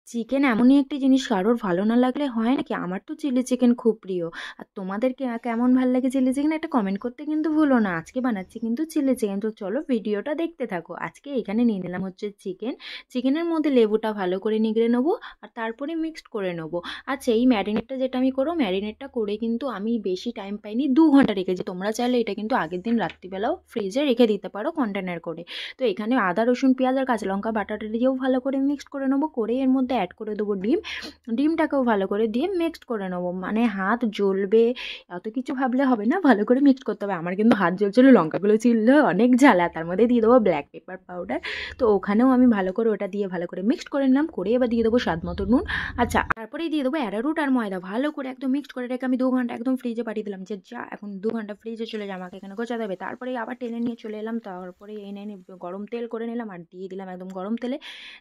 Chicken এমনই একটি জিনিস কারোর ভালো না লাগলে হয় নাকি? আমার তো চিলি চিকেন খুব প্রিয়। আর তোমাদের কেমন ভাল লাগে চিলি চিকেন একটা কমেন্ট করতে কিন্তু ভুলো না। আজকে বানাচ্ছি কিন্তু চিলি চিকেন। তো চলো ভিডিওটা দেখতে থাকো। আজকে এখানে নিয়ে নিলাম হচ্ছে চিকেন। চিকেনের মধ্যে লেবুটা ভালো করে নিগড়ে নেবো আর তারপরে মিক্সড করে নেবো। আচ্ছা, এই ম্যারিনেটটা যেটা আমি করবো, ম্যারিনেটটা করে কিন্তু আমি বেশি টাইম পাইনি, 2 ঘন্টা রেখেছি। তোমরা চাইলে এটা কিন্তু আগের দিন রাত্রিবেলাও ফ্রিজে রেখে দিতে পারো কন্টেনার করে। তো এখানে আদা রসুন পেঁয়াজ আর কাঁচা লঙ্কা বাটাটা দিয়েও ভালো করে মিক্সড করে নেবো। করে এর মধ্যে অ্যাড করে দেবো ডিম। ডিমটাকেও ভালো করে দিয়ে মিক্সড করে নেবো। মানে হাত জ্বলবে এত কিছু ভাবলে হবে না, ভালো করে মিক্সড করতে হবে। আমার কিন্তু হাত জ্বলছিল, লঙ্কাগুলো ছিল অনেক ঝাল। আর তার মধ্যে দিয়ে দেবো ব্ল্যাক পেপার পাউডার। তো ওখানেও আমি ভালো করে ওটা দিয়ে ভালো করে মিক্সড করে নিলাম। করে এবার দিয়ে দেবো স্বাদ মতো নুন। আচ্ছা, তারপরেই দিয়ে দেবো অ্যারারুট আর ময়দা। ভালো করে একদম মিক্সড করে রেখে আমি 2 ঘন্টা একদম ফ্রিজে পাঠিয়ে দিলাম। যে যা এখন 2 ঘন্টা ফ্রিজে চলে যা, আমাকে এখানে গোছাতে হবে। তারপরে আবার টেনে নিয়ে চলে এলাম। তারপরে এনে এনে গরম তেল করে নিলাম আর দিয়ে দিলাম একদম গরম তেলে।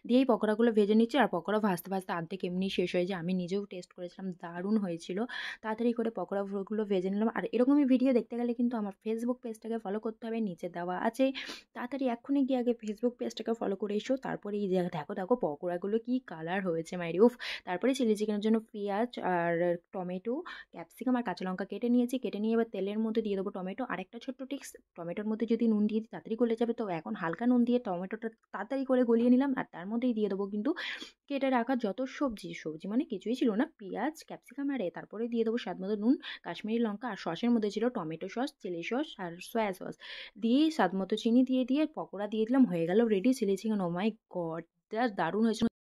দিয়েই পকোড়াগুলো ভেজে নিচ্ছি। আর পকোড়া ভাজতে ভাজতে অর্ধেক এমনি শেষ হয়ে যায়। আমি নিজেও টেস্ট করেছিলাম, দারুণ হয়েছিল। তাড়াতাড়ি করে পকোড়াগুলো ভেজে নিলাম। আর এরকমই ভিডিও দেখতে গেলে কিন্তু আমার ফেসবুক পেজটাকে ফলো করতে হবে, নিচে দেওয়া আছে। তাড়াতাড়ি এক্ষুনি গিয়ে আগে ফেসবুক পেজটাকে ফলো করে এসো। তারপরে এই যে দেখো দেখো পকোড়াগুলো কি কালার হয়েছে মাইরি, উফ! তারপরে চিলি চিকেনের জন্য পেঁয়াজ আর টমেটো, ক্যাপসিকাম আর কাঁচা লঙ্কা কেটে নিয়েছি। কেটে নিয়ে এবার তেলের মধ্যে দিয়ে দেবো টমেটো। আরেকটা ছোট্ট টিপস, টমেটোর মধ্যে যদি নুন দিয়ে দিই তাড়াতাড়ি গলে যাবে। তো এখন হালকা নুন দিয়ে টমেটোটা তাড়াতাড়ি করে গলিয়ে নিলাম। আর তার মধ্যেই দিয়ে দেবো কিন্তু কেটে রাখা যত সবজি, সবজি মানে কিছুই ছিল না, পেঁয়াজ ক্যাপসিকাম আর তারপরে দিয়ে দেবো স্বাদ মতো নুন, কাশ্মীরি লঙ্কা। আর সসের মধ্যে ছিল টমেটো সস, চিলি সস আর সয়া সস। দিয়ে স্বাদ মতো চিনি দিয়ে দিয়ে পকোড়া দিয়ে দিলাম। হয়ে গেল রেডি চিলি চিকেন। ও মাই গড, জাস্ট দারুণ হয়েছিল।